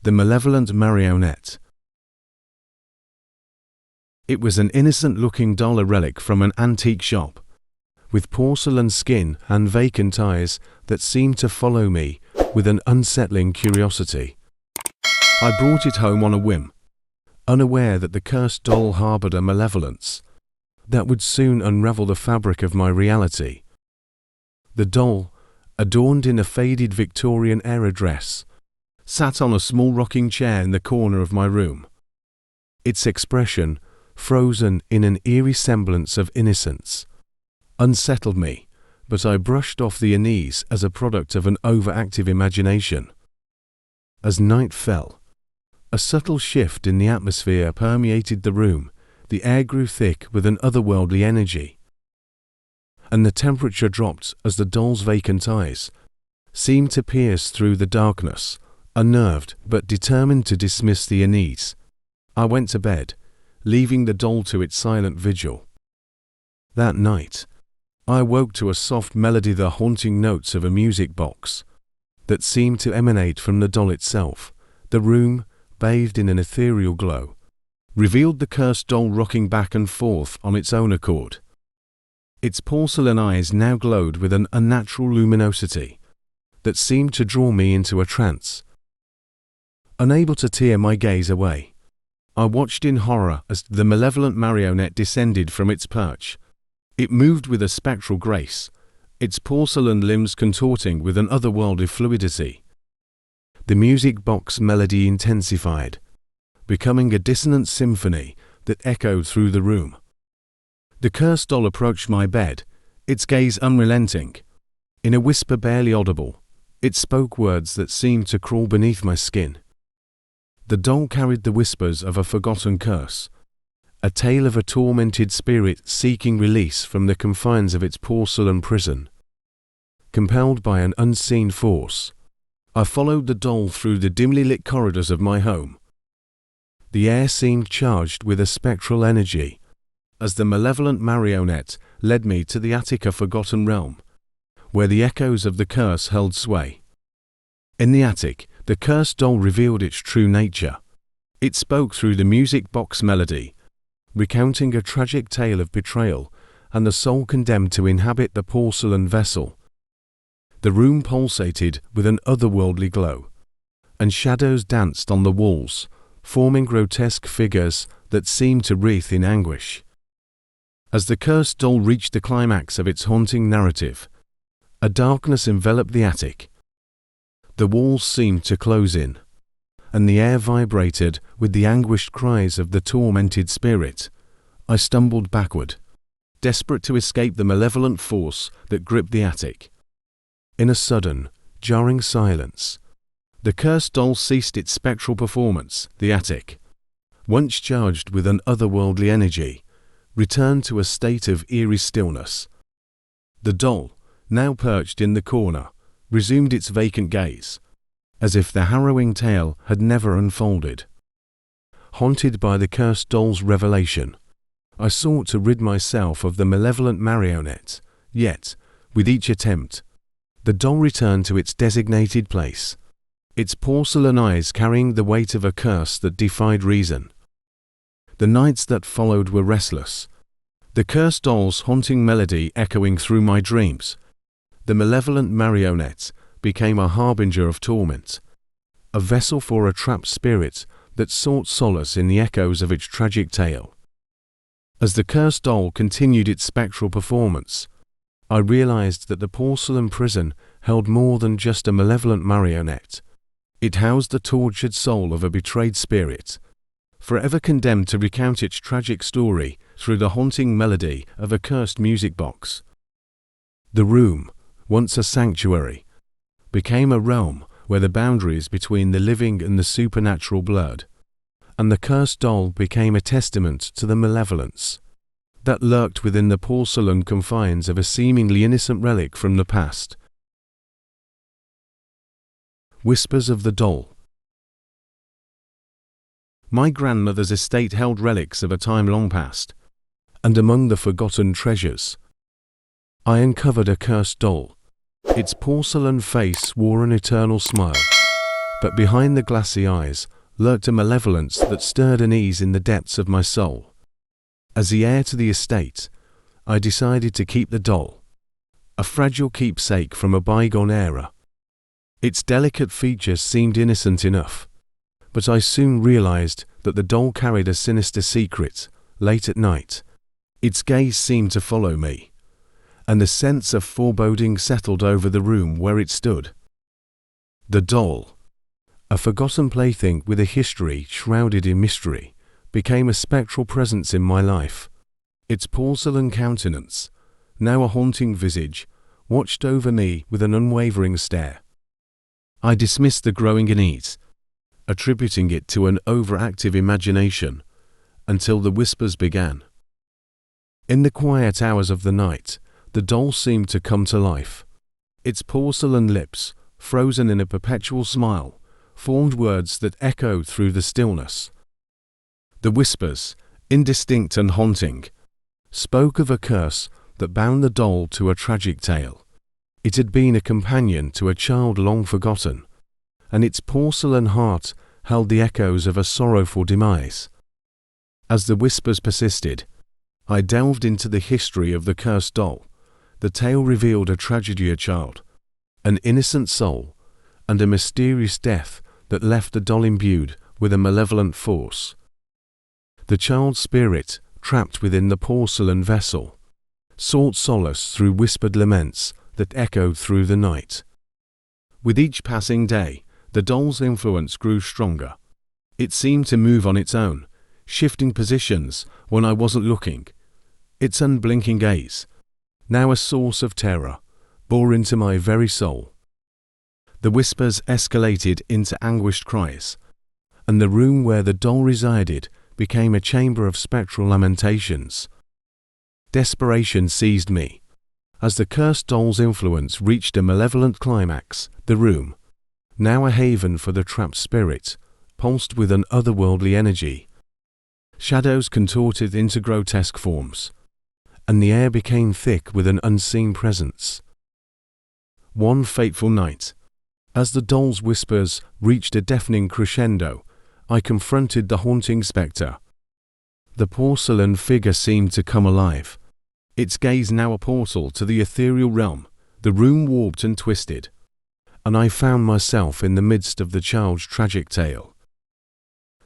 the malevolent marionette. It was an innocent-looking dollar relic from an antique shop, with porcelain skin and vacant eyes that seemed to follow me with an unsettling curiosity. I brought it home on a whim, unaware that the cursed doll harbored a malevolence that would soon unravel the fabric of my reality. The doll, adorned in a faded Victorian-era dress, sat on a small rocking chair in the corner of my room. Its expression, frozen in an eerie semblance of innocence, unsettled me, but I brushed off the unease as a product of an overactive imagination. As night fell, a subtle shift in the atmosphere permeated the room. The air grew thick with an otherworldly energy, and the temperature dropped as the doll's vacant eyes seemed to pierce through the darkness. Unnerved but determined to dismiss the unease, I went to bed, leaving the doll to its silent vigil. That night, I woke to a soft melody, the haunting notes of a music box that seemed to emanate from the doll itself. The room, bathed in an ethereal glow, revealed the cursed doll rocking back and forth on its own accord. Its porcelain eyes now glowed with an unnatural luminosity that seemed to draw me into a trance. Unable to tear my gaze away, I watched in horror as the malevolent marionette descended from its perch. It moved with a spectral grace, its porcelain limbs contorting with an otherworldly fluidity. The music box melody intensified, becoming a dissonant symphony that echoed through the room. The cursed doll approached my bed, its gaze unrelenting. In a whisper barely audible, it spoke words that seemed to crawl beneath my skin. The doll carried the whispers of a forgotten curse, a tale of a tormented spirit seeking release from the confines of its porcelain prison. Compelled by an unseen force, I followed the doll through the dimly lit corridors of my home. The air seemed charged with a spectral energy, as the malevolent marionette led me to the attic, a forgotten realm, where the echoes of the curse held sway. In the attic, the cursed doll revealed its true nature. It spoke through the music box melody, recounting a tragic tale of betrayal and the soul condemned to inhabit the porcelain vessel. The room pulsated with an otherworldly glow, and shadows danced on the walls, forming grotesque figures that seemed to writhe in anguish. As the cursed doll reached the climax of its haunting narrative, a darkness enveloped the attic. The walls seemed to close in, and the air vibrated with the anguished cries of the tormented spirit. I stumbled backward, desperate to escape the malevolent force that gripped the attic. In a sudden, jarring silence, the cursed doll ceased its spectral performance. The attic, once charged with an otherworldly energy, returned to a state of eerie stillness. The doll, now perched in the corner, resumed its vacant gaze, as if the harrowing tale had never unfolded. Haunted by the cursed doll's revelation, I sought to rid myself of the malevolent marionette, yet, with each attempt, the doll returned to its designated place, its porcelain eyes carrying the weight of a curse that defied reason. The nights that followed were restless, the cursed doll's haunting melody echoing through my dreams. The malevolent marionette became a harbinger of torment, a vessel for a trapped spirit that sought solace in the echoes of its tragic tale. As the cursed doll continued its spectral performance, I realized that the porcelain prison held more than just a malevolent marionette. It housed the tortured soul of a betrayed spirit, forever condemned to recount its tragic story through the haunting melody of a cursed music box. The room, once a sanctuary, became a realm where the boundaries between the living and the supernatural blurred, and the cursed doll became a testament to the malevolence that lurked within the porcelain confines of a seemingly innocent relic from the past. Whispers of the doll. My grandmother's estate held relics of a time long past, and among the forgotten treasures, I uncovered a cursed doll. Its porcelain face wore an eternal smile, but behind the glassy eyes lurked a malevolence that stirred unease in the depths of my soul. As the heir to the estate, I decided to keep the doll, a fragile keepsake from a bygone era. Its delicate features seemed innocent enough, but I soon realized that the doll carried a sinister secret. Late at night, its gaze seemed to follow me, and a sense of foreboding settled over the room where it stood. The doll, a forgotten plaything with a history shrouded in mystery, became a spectral presence in my life. Its porcelain countenance, now a haunting visage, watched over me with an unwavering stare. I dismissed the growing unease, attributing it to an overactive imagination, until the whispers began. In the quiet hours of the night, the doll seemed to come to life. Its porcelain lips, frozen in a perpetual smile, formed words that echoed through the stillness. The whispers, indistinct and haunting, spoke of a curse that bound the doll to a tragic tale. It had been a companion to a child long forgotten, and its porcelain heart held the echoes of a sorrowful demise. As the whispers persisted, I delved into the history of the cursed doll. The tale revealed a tragedy of a child, an innocent soul, and a mysterious death that left the doll imbued with a malevolent force. The child's spirit, trapped within the porcelain vessel, sought solace through whispered laments that echoed through the night. With each passing day, the doll's influence grew stronger. It seemed to move on its own, shifting positions when I wasn't looking. Its unblinking gaze, now a source of terror, bore into my very soul. The whispers escalated into anguished cries, and the room where the doll resided became a chamber of spectral lamentations. Desperation seized me. As the cursed doll's influence reached a malevolent climax, the room, now a haven for the trapped spirit, pulsed with an otherworldly energy. Shadows contorted into grotesque forms, and the air became thick with an unseen presence. One fateful night, as the doll's whispers reached a deafening crescendo, I confronted the haunting spectre. The porcelain figure seemed to come alive, its gaze now a portal to the ethereal realm. The room warped and twisted, and I found myself in the midst of the child's tragic tale.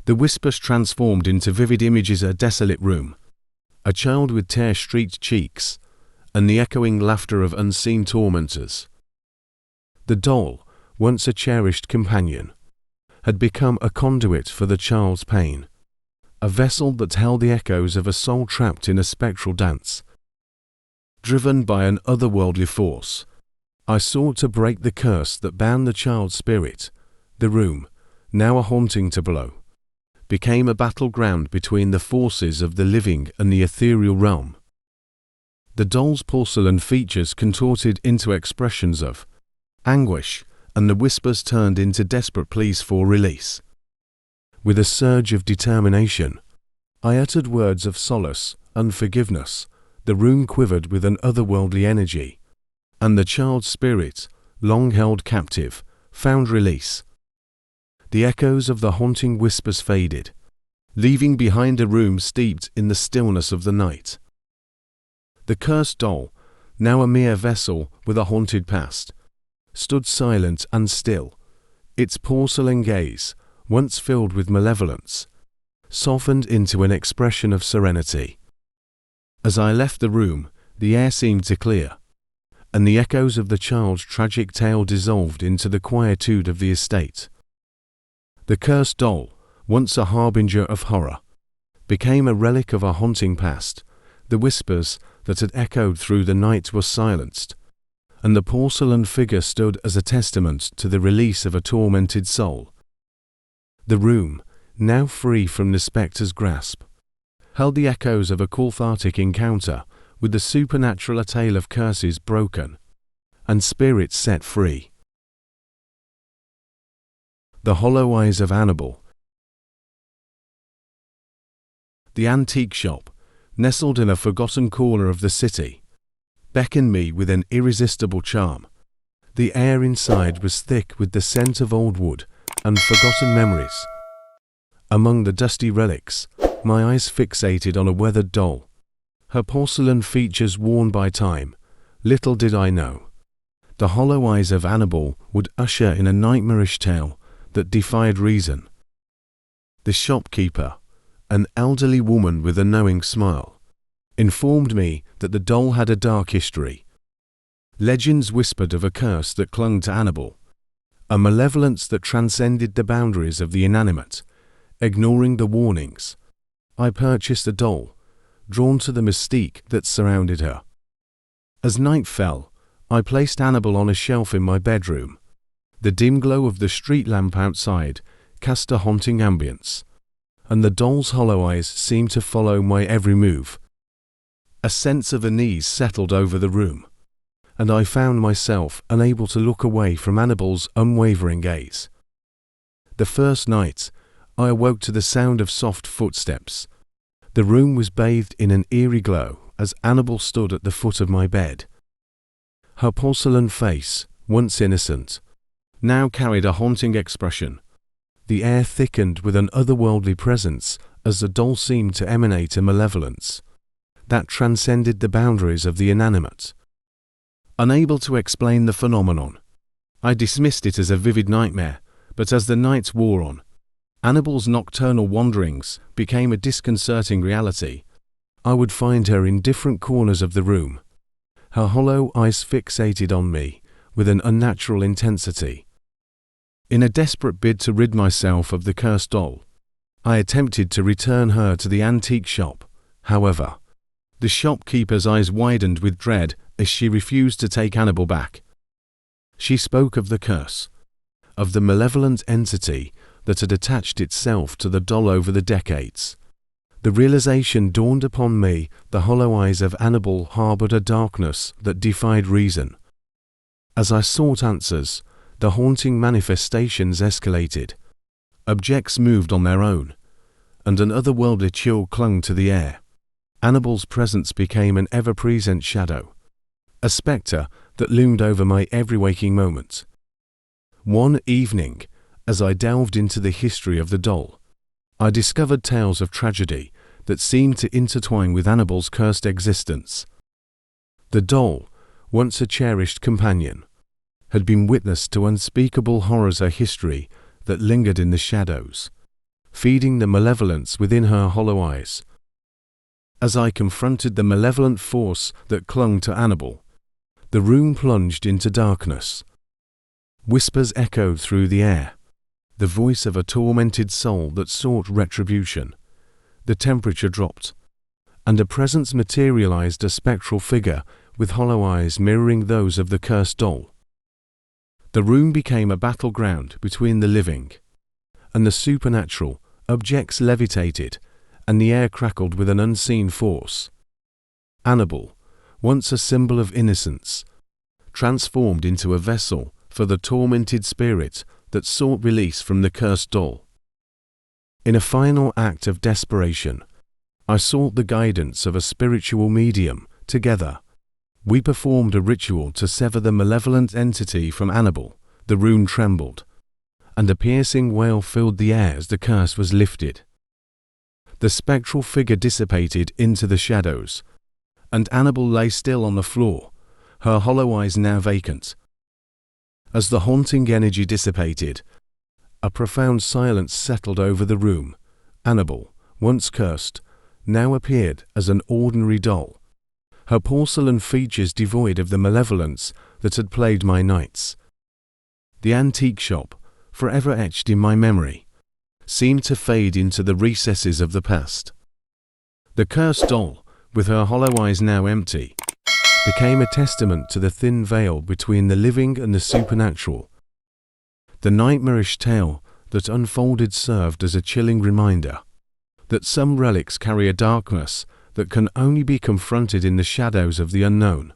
The whispers transformed into vivid images: a desolate room, a child with tear-streaked cheeks, and the echoing laughter of unseen tormentors. The doll, once a cherished companion, had become a conduit for the child's pain, a vessel that held the echoes of a soul trapped in a spectral dance. Driven by an otherworldly force, I sought to break the curse that bound the child's spirit. The room, now a haunting tableau, became a battleground between the forces of the living and the ethereal realm. The doll's porcelain features contorted into expressions of anguish, and the whispers turned into desperate pleas for release. With a surge of determination, I uttered words of solace and forgiveness. The room quivered with an otherworldly energy, and the child's spirit, long held captive, found release. The echoes of the haunting whispers faded, leaving behind a room steeped in the stillness of the night. The cursed doll, now a mere vessel with a haunted past, stood silent and still, its porcelain gaze, once filled with malevolence, softened into an expression of serenity. As I left the room, the air seemed to clear, and the echoes of the child's tragic tale dissolved into the quietude of the estate. The cursed doll, once a harbinger of horror, became a relic of a haunting past. The whispers that had echoed through the night were silenced, and the porcelain figure stood as a testament to the release of a tormented soul. The room, now free from the spectre's grasp, held the echoes of a cathartic encounter with the supernatural, a tale of curses broken and spirits set free. The hollow eyes of Annabal. The antique shop, nestled in a forgotten corner of the city, beckoned me with an irresistible charm. The air inside was thick with the scent of old wood and forgotten memories. Among the dusty relics, my eyes fixated on a weathered doll, her porcelain features worn by time. Little did I know, the hollow eyes of Annabal would usher in a nightmarish tale that defied reason. The shopkeeper, an elderly woman with a knowing smile, informed me that the doll had a dark history. Legends whispered of a curse that clung to Annabal, a malevolence that transcended the boundaries of the inanimate. Ignoring the warnings, I purchased the doll, drawn to the mystique that surrounded her. As night fell, I placed Annabal on a shelf in my bedroom. The dim glow of the street lamp outside cast a haunting ambience, and the doll's hollow eyes seemed to follow my every move. A sense of unease settled over the room, and I found myself unable to look away from Annabal's unwavering gaze. The first night, I awoke to the sound of soft footsteps. The room was bathed in an eerie glow as Annabal stood at the foot of my bed. Her porcelain face, once innocent, now carried a haunting expression. The air thickened with an otherworldly presence as the doll seemed to emanate a malevolence that transcended the boundaries of the inanimate. Unable to explain the phenomenon, I dismissed it as a vivid nightmare, but as the nights wore on, Annabal's nocturnal wanderings became a disconcerting reality. I would find her in different corners of the room, her hollow eyes fixated on me with an unnatural intensity. In a desperate bid to rid myself of the cursed doll, I attempted to return her to the antique shop. However, the shopkeeper's eyes widened with dread as she refused to take Annabal back. She spoke of the curse, of the malevolent entity that had attached itself to the doll over the decades. The realization dawned upon me: the hollow eyes of Annabal harbored a darkness that defied reason. As I sought answers, the haunting manifestations escalated. Objects moved on their own, and an otherworldly chill clung to the air. Annabal's presence became an ever-present shadow, a spectre that loomed over my every waking moment. One evening, as I delved into the history of the doll, I discovered tales of tragedy that seemed to intertwine with Annabal's cursed existence. The doll, once a cherished companion, had been witness to unspeakable horrors, her history that lingered in the shadows, feeding the malevolence within her hollow eyes. As I confronted the malevolent force that clung to Annabal, the room plunged into darkness. Whispers echoed through the air, the voice of a tormented soul that sought retribution. The temperature dropped, and a presence materialized, a spectral figure with hollow eyes mirroring those of the cursed doll. The room became a battleground between the living and the supernatural. Objects levitated, and the air crackled with an unseen force. Annabal, once a symbol of innocence, transformed into a vessel for the tormented spirit that sought release from the cursed doll. In a final act of desperation, I sought the guidance of a spiritual medium. Together, we performed a ritual to sever the malevolent entity from Annabal. The room trembled, and a piercing wail filled the air as the curse was lifted. The spectral figure dissipated into the shadows, and Annabal lay still on the floor, her hollow eyes now vacant. As the haunting energy dissipated, a profound silence settled over the room. Annabal, once cursed, now appeared as an ordinary doll, her porcelain features devoid of the malevolence that had plagued my nights. The antique shop, forever etched in my memory, seemed to fade into the recesses of the past. The cursed doll, with her hollow eyes now empty, became a testament to the thin veil between the living and the supernatural. The nightmarish tale that unfolded served as a chilling reminder that some relics carry a darkness that can only be confronted in the shadows of the unknown.